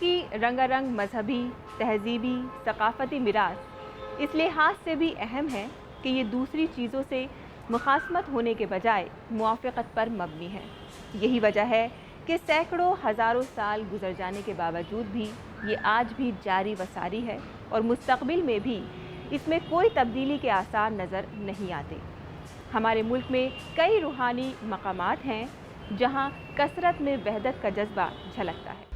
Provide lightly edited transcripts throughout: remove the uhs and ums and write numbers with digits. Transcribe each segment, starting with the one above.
کی رنگا رنگ مذہبی، تہذیبی، ثقافتی میراث اس لحاظ سے بھی اہم ہے کہ یہ دوسری چیزوں سے مخاصمت ہونے کے بجائے موافقت پر مبنی ہے۔ یہی وجہ ہے کہ سینکڑوں ہزاروں سال گزر جانے کے باوجود بھی یہ آج بھی جاری و ساری ہے اور مستقبل میں بھی اس میں کوئی تبدیلی کے آثار نظر نہیں آتے۔ ہمارے ملک میں کئی روحانی مقامات ہیں جہاں کثرت میں وحدت کا جذبہ جھلکتا ہے۔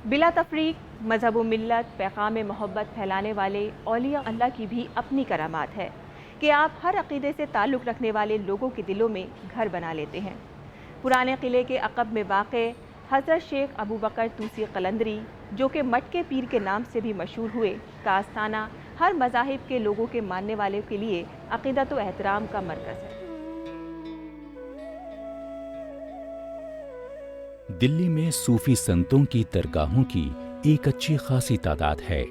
بلا تفریق مذہب و ملت پیغام محبت پھیلانے والے اولیاء اللہ کی بھی اپنی کرامات ہے کہ آپ ہر عقیدے سے تعلق رکھنے والے لوگوں کے دلوں میں گھر بنا لیتے ہیں۔ پرانے قلعے کے عقب میں واقع حضرت شیخ ابو بکر طوسی قلندری، جو کہ مٹکے پیر کے نام سے بھی مشہور ہوئے، کا آستانہ ہر مذاہب کے لوگوں کے ماننے والوں کے لیے عقیدت و احترام کا مرکز ہے۔ دلی میں صوفی سنتوں کی درگاہوں کی ایک اچھی خاصی تعداد ہے۔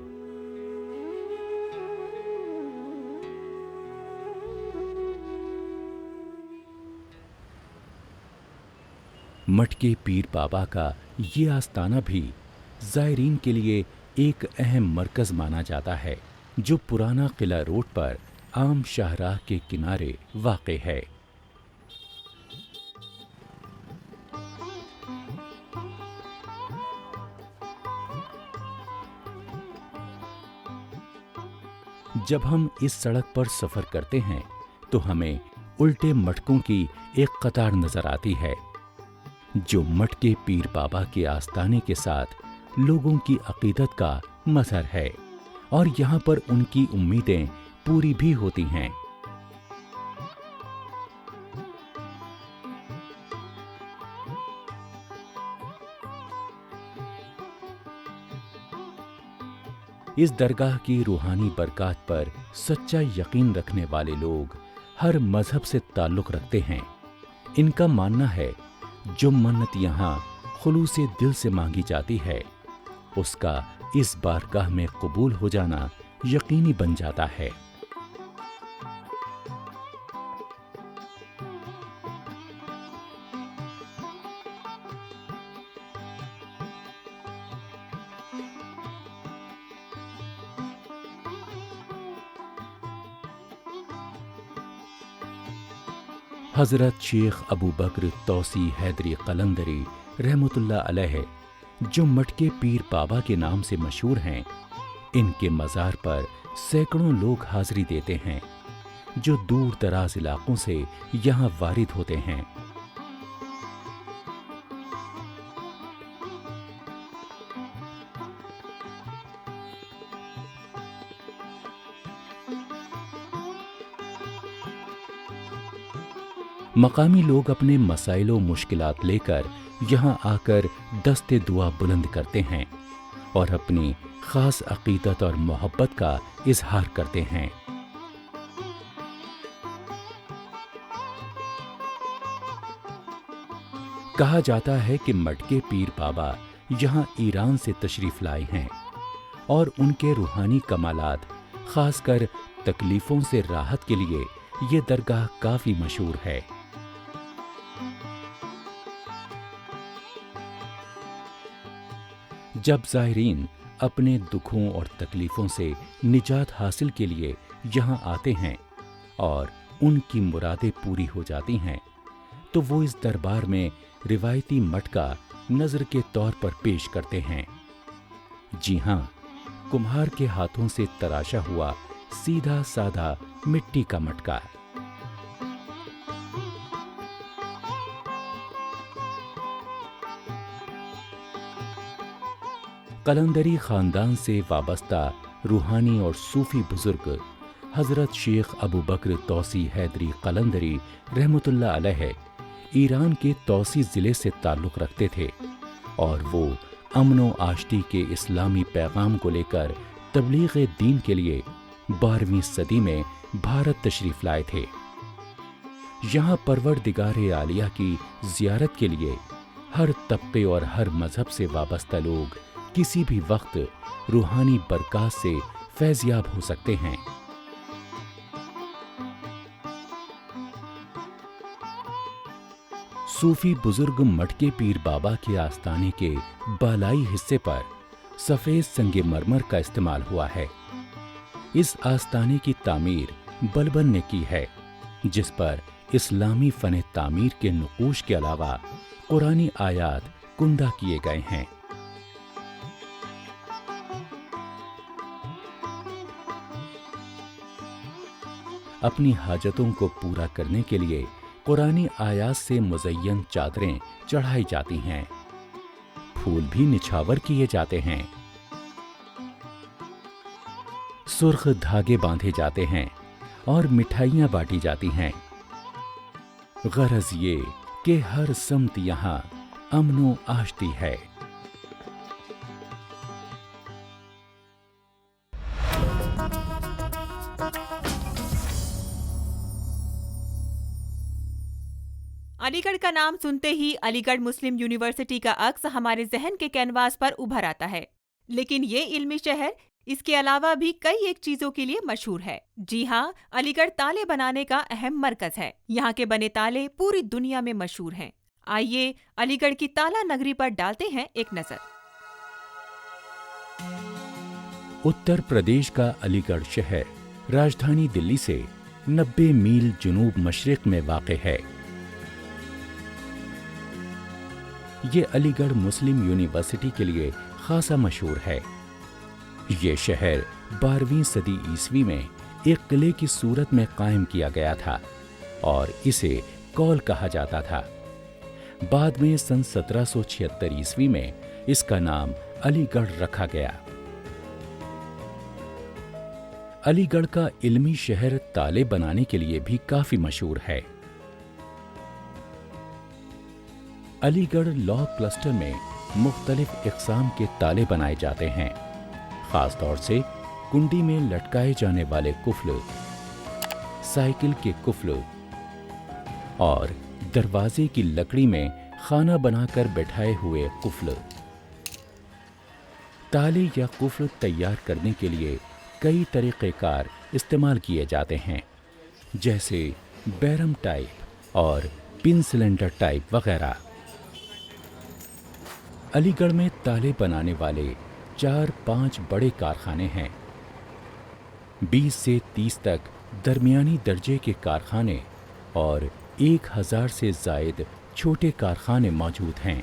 مٹکے پیر بابا کا یہ آستانہ بھی زائرین کے لیے ایک اہم مرکز مانا جاتا ہے، جو پرانا قلعہ روڈ پر عام شاہراہ کے کنارے واقع ہے۔ جب ہم اس سڑک پر سفر کرتے ہیں تو ہمیں الٹے مٹکوں کی ایک قطار نظر آتی ہے، جو مٹکے پیر بابا کے آستانے کے ساتھ لوگوں کی عقیدت کا مظہر ہے، اور یہاں پر ان کی امیدیں پوری بھی ہوتی ہیں۔ اس درگاہ کی روحانی برکات پر سچا یقین رکھنے والے لوگ ہر مذہب سے تعلق رکھتے ہیں۔ ان کا ماننا ہے جو منت یہاں خلوص دل سے مانگی جاتی ہے، اس کا اس بارگاہ میں قبول ہو جانا یقینی بن جاتا ہے۔ حضرت شیخ ابو بکر طوسی حیدری قلندری رحمۃ اللہ علیہ، جو مٹکے پیر بابا کے نام سے مشہور ہیں، ان کے مزار پر سینکڑوں لوگ حاضری دیتے ہیں جو دور دراز علاقوں سے یہاں وارد ہوتے ہیں۔ مقامی لوگ اپنے مسائل و مشکلات لے کر یہاں آ کر دست دعا بلند کرتے ہیں اور اپنی خاص عقیدت اور محبت کا اظہار کرتے ہیں۔ کہا جاتا ہے کہ مٹکے پیر بابا یہاں ایران سے تشریف لائے ہیں اور ان کے روحانی کمالات، خاص کر تکلیفوں سے راحت کے لیے یہ درگاہ کافی مشہور ہے۔ جب زائرین اپنے دکھوں اور تکلیفوں سے نجات حاصل کے لیے یہاں آتے ہیں اور ان کی مرادیں پوری ہو جاتی ہیں، تو وہ اس دربار میں روایتی مٹکا نذر کے طور پر پیش کرتے ہیں۔ جی ہاں، کمہار کے ہاتھوں سے تراشا ہوا سیدھا سادہ مٹی کا مٹکا۔ قلندری خاندان سے وابستہ روحانی اور صوفی بزرگ حضرت شیخ ابو بکر طوسی حیدری قلندری رحمۃ اللہ علیہ ایران کے طوسی ضلع سے تعلق رکھتے تھے، اور وہ امن و آشتی کے اسلامی پیغام کو لے کر تبلیغ دین کے لیے 12ویں صدی میں بھارت تشریف لائے تھے۔ یہاں پروردگار عالیہ کی زیارت کے لیے ہر طبقے اور ہر مذہب سے وابستہ لوگ کسی بھی وقت روحانی برکات سے فیضیاب ہو سکتے ہیں۔ सूफी बुजुर्ग मटके पीर बाबा के आस्थाने के बालाई हिस्से पर सफेद संगमरमर का इस्तेमाल हुआ है। इस आस्थाने की तामीर बलबन ने की है, जिस पर इस्लामी फन तामीर के नुकूश के अलावा कुरानी आयात कुंदा किए गए हैं। अपनी हाजतों को पूरा करने के लिए कुरानी आयात से मुज़य्यन चादरें चढ़ाई जाती हैं, फूल भी निछावर किए जाते हैं, सुर्ख धागे बांधे जाते हैं और मिठाइयां बांटी जाती हैं। गरज ये कि हर समत यहां अमनो आश्ती है। अलीगढ़ का नाम सुनते ही अलीगढ़ मुस्लिम यूनिवर्सिटी का अक्स हमारे जहन के कैनवास पर उभर आता है। लेकिन ये इल्मी शहर इसके अलावा भी कई एक चीजों के लिए मशहूर है। जी हाँ, अलीगढ़ ताले बनाने का अहम मरकज है। यहाँ के बने ताले पूरी दुनिया में मशहूर हैं। आइए अलीगढ़ की ताला नगरी पर डालते हैं एक नजर। उत्तर प्रदेश का अलीगढ़ शहर राजधानी दिल्ली से 90 मील जुनूब मशरिक में वाक़ है। ये अलीगढ़ मुस्लिम यूनिवर्सिटी के लिए खासा मशहूर है। ये शहर 12वीं सदी ईस्वी में एक किले की सूरत में कायम किया गया था और इसे कौल कहा जाता था। बाद में सन 1776 ईस्वी में इसका नाम अलीगढ़ रखा गया। अलीगढ़ का इल्मी शहर ताले बनाने के लिए भी काफी मशहूर है। अलीगढ़ लॉ क्लस्टर में मुख्तलिफ इक़साम के ताले बनाए जाते हैं, खास तौर से कुंडी में लटकाए जाने वाले कुफ्ल, साइकिल के कुफ्ल और दरवाजे की लकड़ी में खाना बनाकर बैठाए हुए कुफ्ल। ताले या कुफ्ल तैयार करने के लिए कई तरीक़ेकार इस्तेमाल किए जाते हैं, जैसे बैरम टाइप और पिन सिलेंडर टाइप वगैरह। अलीगढ़ में ताले बनाने वाले 4-5 बड़े कारखाने हैं। 20 से 30 तक दरमियानी दर्जे के कारखाने और 1000 से ज़ायद छोटे कारखाने मौजूद हैं।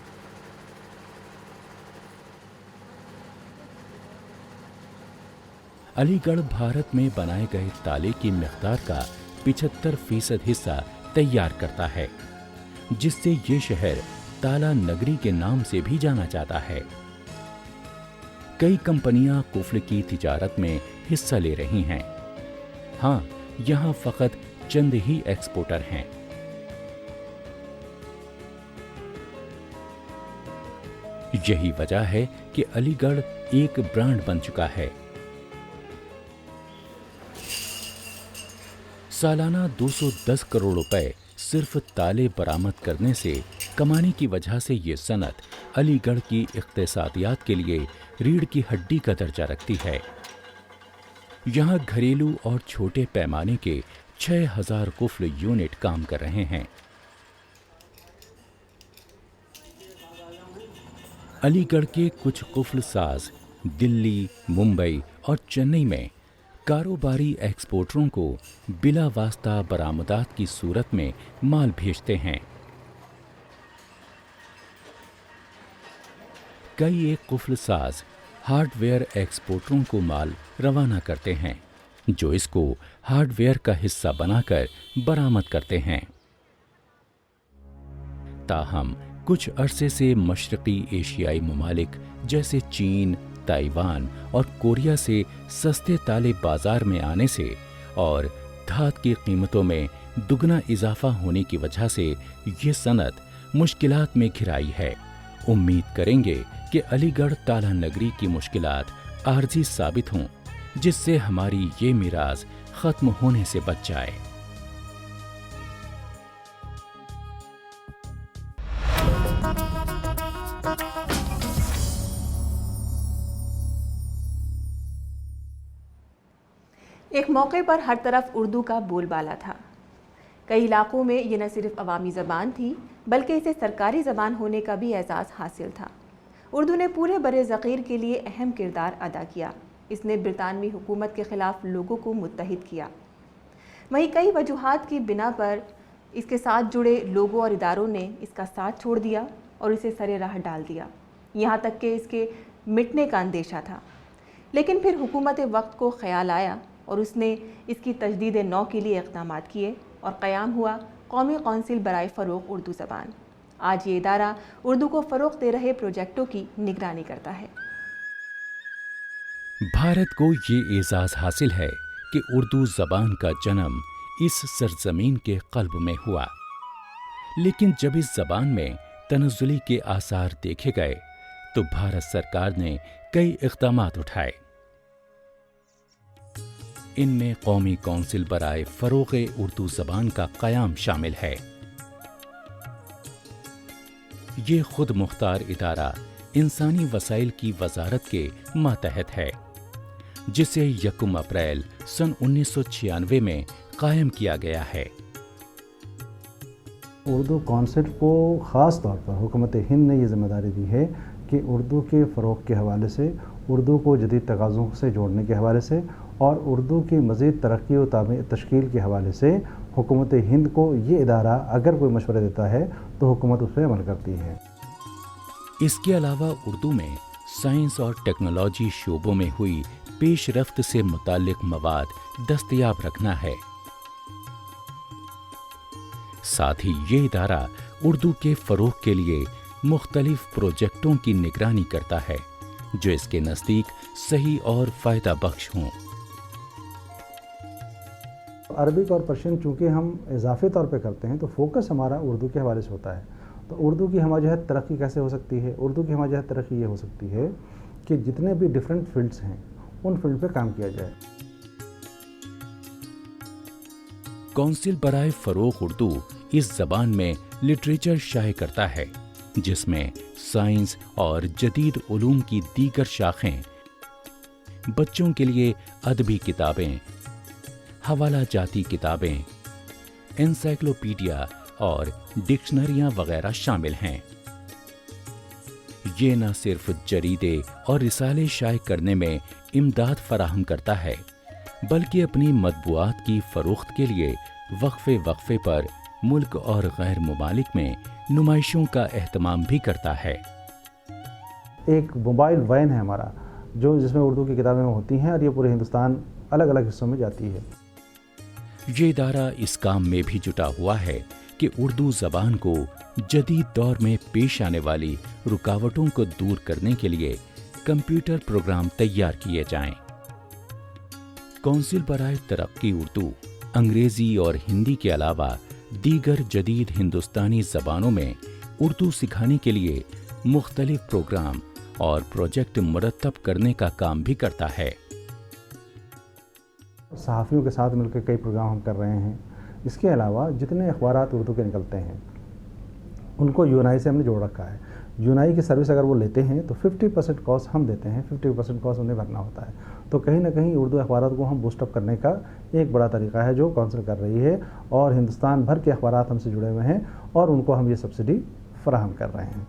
अलीगढ़ भारत में बनाए गए ताले की मिक़दार का 75% हिस्सा तैयार करता है, जिससे ये शहर ताला नगरी के नाम से भी जाना जाता है। कई कंपनियां कुफ्ल की तिजारत में हिस्सा ले रही हैं। हाँ, यहाँ फकत चंद ही एक्सपोर्टर हैं। यही वजह है कि अलीगढ़ एक ब्रांड बन चुका है। सालाना 210 करोड़ रुपए सिर्फ ताले बरामद करने से कमाने की वजह से ये सनत अलीगढ़ की इक़्तिसादियात के लिए रीढ़ की हड्डी का दर्जा रखती है। यहाँ घरेलू और छोटे पैमाने के 6000 कुफ्ल यूनिट काम कर रहे हैं। अलीगढ़ के कुछ कुफ्ल साज दिल्ली, मुंबई और चेन्नई में कारोबारी एक्सपोर्टरों को बिला वास्ता बरामदात की सूरत में माल भेजते हैं। कई एक कुफ्ल साज हार्डवेयर एक्सपोर्टरों को माल रवाना करते हैं, जो इसको हार्डवेयर का हिस्सा बनाकर बरामद करते हैं। ताहम कुछ अरसे से मशरक़ी एशियाई ममालिक जैसे चीन, ताइवान और कोरिया से सस्ते ताले बाजार में आने से और धात की कीमतों में दुगना इजाफा होने की वजह से ये सनत मुश्किलात में घिराई है। उम्मीद करेंगे कि अलीगढ़ ताला नगरी की मुश्किलात आर्जी साबित हों, जिससे हमारी ये मीरास ख़त्म होने से बच जाए। एक मौके पर हर तरफ उर्दू का बोलबाला था। کئی علاقوں میں یہ نہ صرف عوامی زبان تھی بلکہ اسے سرکاری زبان ہونے کا بھی اعزاز حاصل تھا۔ اردو نے پورے بر صغیر کے لیے اہم کردار ادا کیا۔ اس نے برطانوی حکومت کے خلاف لوگوں کو متحد کیا۔ وہیں کئی وجوہات کی بنا پر اس کے ساتھ جڑے لوگوں اور اداروں نے اس کا ساتھ چھوڑ دیا اور اسے سرے راہ ڈال دیا، یہاں تک کہ اس کے مٹنے کا اندیشہ تھا۔ لیکن پھر حکومت وقت کو خیال آیا اور اس نے اس کی تجدید نو کے لیے اقدامات کیے اور قیام ہوا قومی کونسل برائے فروغ اردو زبان۔ آج یہ ادارہ اردو کو فروغ دے رہے پروجیکٹوں کی نگرانی کرتا ہے۔ بھارت کو یہ اعزاز حاصل ہے کہ اردو زبان کا جنم اس سرزمین کے قلب میں ہوا، لیکن جب اس زبان میں تنزلی کے آثار دیکھے گئے تو بھارت سرکار نے کئی اقدامات اٹھائے۔ ان میں قومی کونسل برائے فروغ اردو زبان کا قیام شامل ہے۔ یہ خود مختار ادارہ انسانی وسائل کی وزارت کے ماتحت ہے، جسے 1 اپریل سن 1996 میں قائم کیا گیا ہے۔ اردو کونسل کو خاص طور پر حکومت ہند نے یہ ذمہ داری دی ہے کہ اردو کے فروغ کے حوالے سے، اردو کو جدید تقاضوں سے جوڑنے کے حوالے سے اور اردو کی مزید ترقی و تشکیل کے حوالے سے حکومت ہند کو یہ ادارہ اگر کوئی مشورے دیتا ہے تو حکومت اس پہ عمل کرتی ہے۔ اس کے علاوہ اردو میں سائنس اور ٹیکنالوجی شعبوں میں ہوئی پیش رفت سے متعلق مواد دستیاب رکھنا ہے۔ ساتھ ہی یہ ادارہ اردو کے فروغ کے لیے مختلف پروجیکٹوں کی نگرانی کرتا ہے جو اس کے نزدیک صحیح اور فائدہ بخش ہوں۔ عربک اور پرشین چونکہ ہم اضافی طور پہ کرتے ہیں تو فوکس ہمارا اردو کے حوالے سے ہوتا ہے، تو اردو کی ہمہ جہت ترقی کیسے ہو سکتی ہے؟ اردو کی ہمہ جہت ترقی یہ ہو سکتی ہے کہ جتنے بھی ڈیفرنٹ فیلڈز ہیں ان فیلڈ پہ کام کیا جائے۔ کونسل برائے فروغ اردو اس زبان میں لٹریچر شائع کرتا ہے جس میں سائنس اور جدید علوم کی دیگر شاخیں، بچوں کے لیے ادبی کتابیں، حوالہ جاتی کتابیں، انسائکلوپیڈیا اور ڈکشنریاں وغیرہ شامل ہیں۔ یہ نہ صرف جریدے اور رسالے شائع کرنے میں امداد فراہم کرتا ہے بلکہ اپنی مطبوعات کی فروخت کے لیے وقفے وقفے پر ملک اور غیر ممالک میں نمائشوں کا اہتمام بھی کرتا ہے۔ ایک موبائل وین ہے ہمارا جس میں اردو کی کتابیں ہوتی ہیں اور یہ پورے ہندوستان الگ الگ حصوں میں جاتی ہے۔ یہ ادارہ اس کام میں بھی جٹا ہوا ہے کہ اردو زبان کو جدید دور میں پیش آنے والی رکاوٹوں کو دور کرنے کے لیے کمپیوٹر پروگرام تیار کیے جائیں۔ کونسل برائے ترقی اردو انگریزی اور ہندی کے علاوہ دیگر جدید ہندوستانی زبانوں میں اردو سکھانے کے لیے مختلف پروگرام اور پروجیکٹ مرتب کرنے کا کام بھی کرتا ہے۔ صحافیوں کے ساتھ مل کے کئی پروگرام ہم کر رہے ہیں۔ اس کے علاوہ جتنے اخبارات اردو کے نکلتے ہیں ان کو یونائی سے ہم نے جوڑ رکھا ہے۔ یونائی کی سروس اگر وہ لیتے ہیں تو 50% کاسٹ ہم دیتے ہیں، 50% کاسٹ انہیں بھرنا ہوتا ہے۔ تو کہیں نہ کہیں اردو اخبارات کو ہم بوسٹ اپ کرنے کا ایک بڑا طریقہ ہے جو کونسل کر رہی ہے، اور ہندوستان بھر کے اخبارات ہم سے جڑے ہوئے ہیں اور ان کو ہم یہ سبسڈی فراہم کر رہے ہیں۔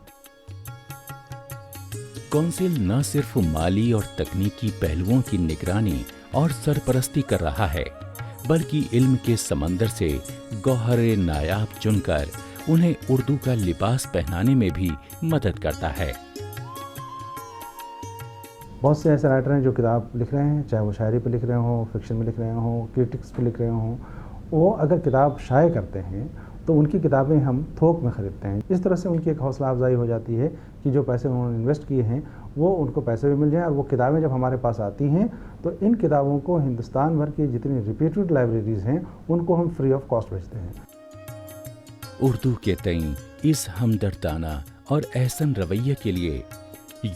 کونسل نہ صرف مالی اور تکنیکی پہلوؤں کی نگرانی اور سرپرستی کر رہا ہے بلکہ علم کے سمندر سے گوہر نایاب چن کر انہیں اردو کا لباس پہنانے میں بھی مدد کرتا ہے۔ بہت سے ایسے رائٹر ہیں جو کتاب لکھ رہے ہیں، چاہے وہ شاعری پہ لکھ رہے ہوں، فکشن میں لکھ رہے ہوں، کرٹکس پہ لکھ رہے ہوں، وہ اگر کتاب شائع کرتے ہیں تو ان کی کتابیں ہم تھوک میں خریدتے ہیں۔ اس طرح سے ان کی ایک حوصلہ افزائی ہو جاتی ہے کہ جو پیسے انہوں نے انویسٹ کیے ہیں وہ ان کو پیسے بھی مل جائیں، اور وہ کتابیں جب ہمارے پاس آتی ہیں تو ان کتابوں کو ہندوستان بھر کی جتنی ریپیوٹڈ لائبریریز ہیں ان کو ہم فری آف کاسٹ بھیجتے ہیں۔ اردو کے تئیں اس ہمدردانہ اور احسن رویے کے لیے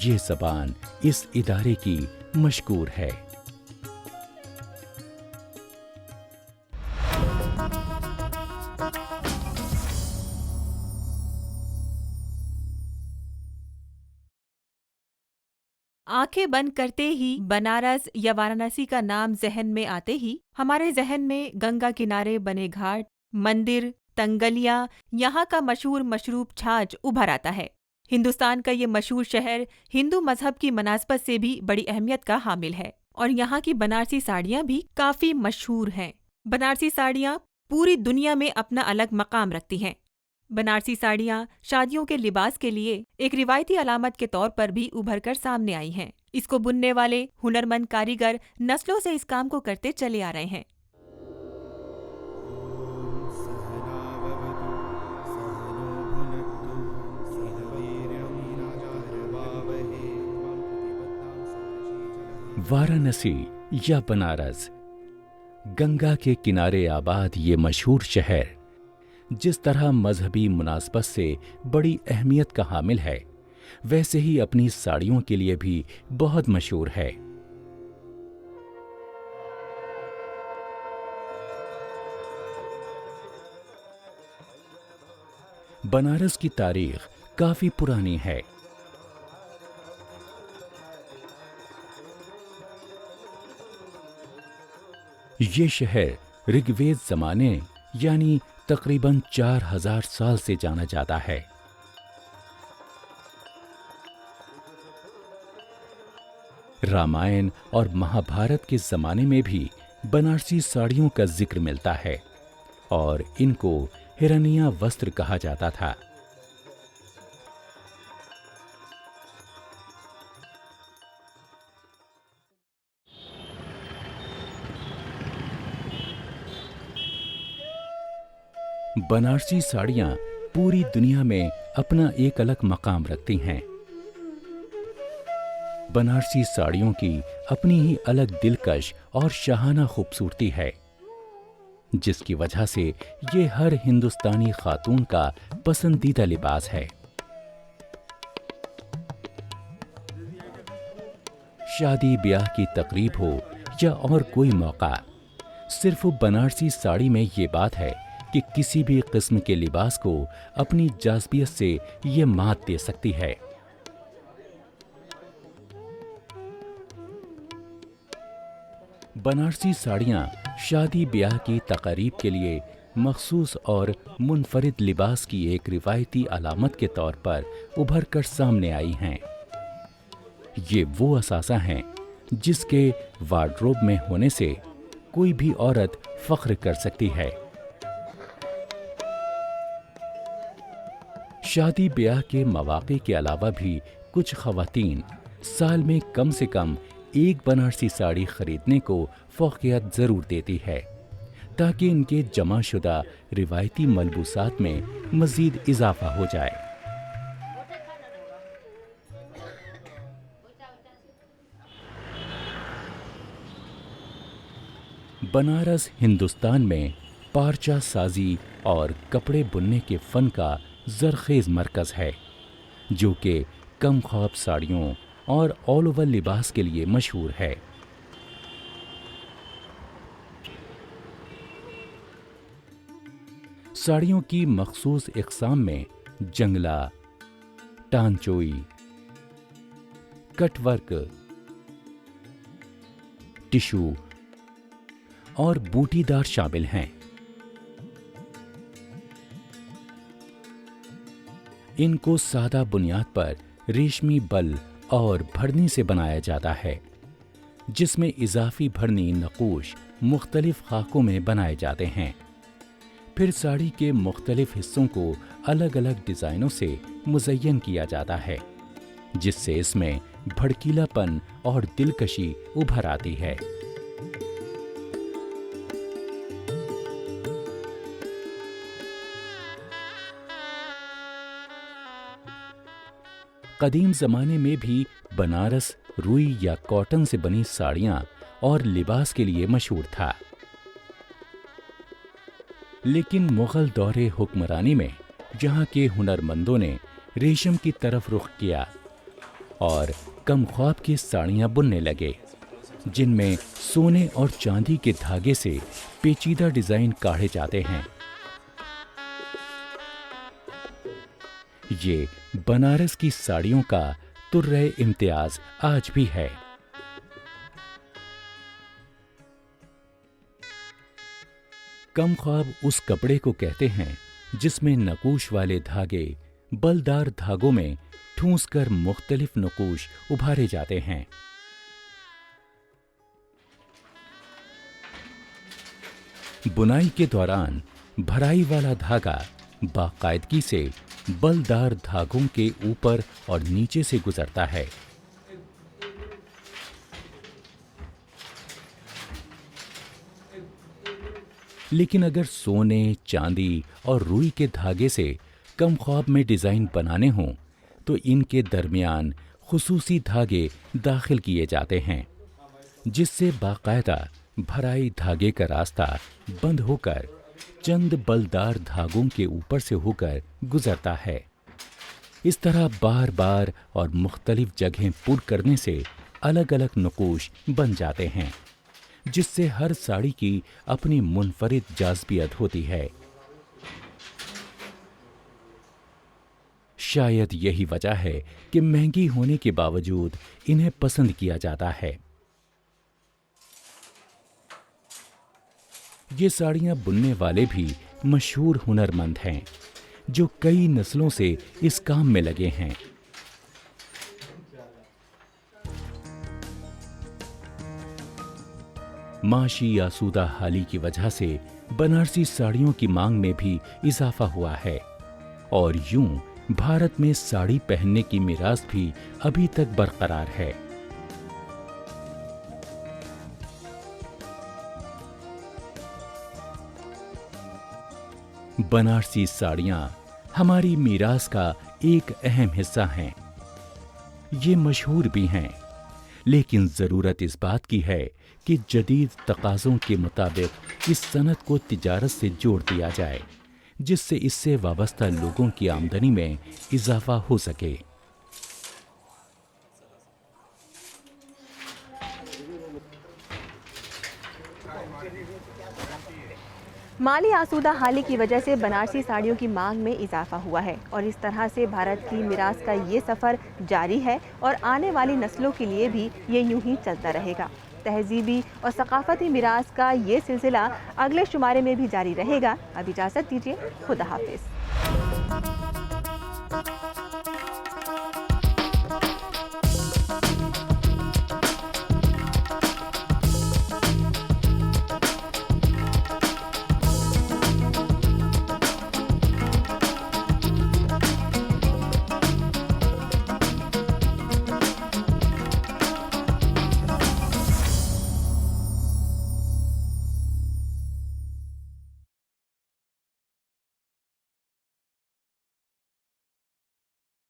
یہ زبان اس ادارے کی مشکور ہے۔ آنکھیں بند کرتے ہی بنارس یا وارانسی کا نام ذہن میں آتے ہی ہمارے ذہن میں گنگا کنارے بنے گھاٹ، मंदिर, तंगलिया, यहाँ का मशहूर मशरूब छाछ उभर आता है। हिंदुस्तान का ये मशहूर शहर हिंदू मजहब की मुनासबत से भी बड़ी अहमियत का हामिल है और यहाँ की बनारसी साड़ियाँ भी काफ़ी मशहूर हैं। बनारसी साड़ियाँ पूरी दुनिया में अपना अलग मकाम रखती हैं। बनारसी साड़ियाँ शादियों के लिबास के लिए एक रिवायती अलामत के तौर पर भी उभर कर सामने आई हैं। इसको बुनने वाले हुनरमंद कारीगर नस्लों से इस काम को करते चले आ रहे हैं। वाराणसी या बनारस, गंगा के किनारे आबाद ये मशहूर शहर जिस तरह मजहबी मुनासबत से बड़ी अहमियत का हामिल है, वैसे ही अपनी साड़ियों के लिए भी बहुत मशहूर है। बनारस की तारीख काफी पुरानी है। ये शहर ऋग्वेद जमाने यानी तकरीबन 4000 साल से जाना जाता है। रामायण और महाभारत के जमाने में भी बनारसी साड़ियों का जिक्र मिलता है और इनको हिरनिया वस्त्र कहा जाता था। बनारसी साड़ियां पूरी दुनिया में अपना एक अलग मकाम रखती हैं। बनारसी साड़ियों की अपनी ही अलग दिलकश और शाहाना खूबसूरती है, जिसकी वजह से ये हर हिंदुस्तानी खातून का पसंदीदा लिबास है। शादी ब्याह की तकरीब हो या और कोई मौका, सिर्फ बनारसी साड़ी में ये बात है कि किसी भी किस्म के लिबास को अपनी जाज़बियत से ये मात दे सकती है। बनारसी साड़ियाँ शादी ब्याह की तकरीब के लिए मखसूस और मुनफरिद लिबास की एक रिवायती अलामत के तौर पर उभर कर सामने आई हैं। ये वो असासा हैं जिसके वार्डरोब में होने से कोई भी औरत फख्र कर सकती है। शादी ब्याह के मौके के अलावा भी कुछ ख़वातीन साल में कम से कम एक बनारसी साड़ी खरीदने को फौकियत ज़रूर देती है, ताकि इनके जमाशुदा रिवायती मलबूसात में मज़ीद इजाफा हो जाए। बनारस हिंदुस्तान में पारचा साजी और कपड़े बुनने के फ़न का ज़रख़ेज़ मरकज़ है, जो कि कम ख्वाब साड़ियों और ऑल ओवर लिबास के लिए मशहूर है। साड़ियों की मखसूस इक़साम में जंगला, टांचोई, कटवर्क, टिशू और बूटीदार शामिल हैं। इनको सादा बुनियाद पर रेशमी बल और भरनी से बनाया जाता है, जिसमें इजाफी भरनी नक़ूश मुख्तलिफ खाकों में बनाए जाते हैं। फिर साड़ी के मुख्तलिफ हिस्सों को अलग अलग डिज़ाइनों से मुज़य्यन किया जाता है, जिससे इसमें भड़कीलापन और दिलकशी उभर आती है। कदीम ज़माने में भी बनारस रुई या कॉटन से बनी साड़ियाँ और लिबास के लिए मशहूर था, लेकिन मुग़ल दौरे हुक्मरानी में यहाँ के हुनरमंदों ने रेशम की तरफ रुख किया और कम ख्वाब की साड़ियाँ बुनने लगे, जिनमें सोने और चांदी के धागे से पेचीदा डिज़ाइन काढ़े जाते हैं। ये बनारस की साड़ियों का तुर्रे इम्तियाज आज भी है। कम ख्वाब उस कपड़े को कहते हैं जिसमें नकूश वाले धागे बलदार धागों में ठूंस कर मुख्तलिफ नकूश उभारे जाते हैं। बुनाई के दौरान भराई वाला धागा बाकायदगी से बलदार धागों के ऊपर और नीचे से गुजरता है। लेकिन अगर सोने, चांदी और रुई के धागे से कम ख्वाब में डिजाइन बनाने हों तो इनके दरमियान खुसूसी धागे दाखिल किए जाते हैं, जिससे बाकायदा भराई धागे का रास्ता बंद होकर चंद बलदार धागों के ऊपर से होकर गुजरता है। इस तरह बार बार और मुख्तलिफ जगहें पुर करने से अलग अलग नकूश बन जाते हैं, जिससे हर साड़ी की अपनी मुनफरिद जाज़बियत होती है। शायद यही वजह है कि महंगी होने के बावजूद इन्हें पसंद किया जाता है। ये साड़ियां बुनने वाले भी मशहूर हुनरमंद हैं, जो कई नस्लों से इस काम में लगे हैं। माशी आसूदा हाली की वजह से बनारसी साड़ियों की मांग में भी इजाफा हुआ है और यूं भारत में साड़ी पहनने की मिरास भी अभी तक बरकरार है। बनारसी साड़ियां हमारी मीरास का एक अहम हिस्सा हैं। ये मशहूर भी हैं, लेकिन ज़रूरत इस बात की है कि जदीद तकाज़ों के मुताबिक इस सनत को तिजारत से जोड़ दिया जाए, जिससे इससे वाबस्ता लोगों की आमदनी में इजाफा हो सके। माली आसूदा हाली की वजह से बनारसी साड़ियों की मांग में इजाफा हुआ है और इस तरह से भारत की मिरास का ये सफ़र जारी है और आने वाली नस्लों के लिए भी ये यूं ही चलता रहेगा। तहजीबी और सकाफती मिरास का ये सिलसिला अगले शुमारे में भी जारी रहेगा। अब इजाज़त दीजिए, खुदा हाफिज़।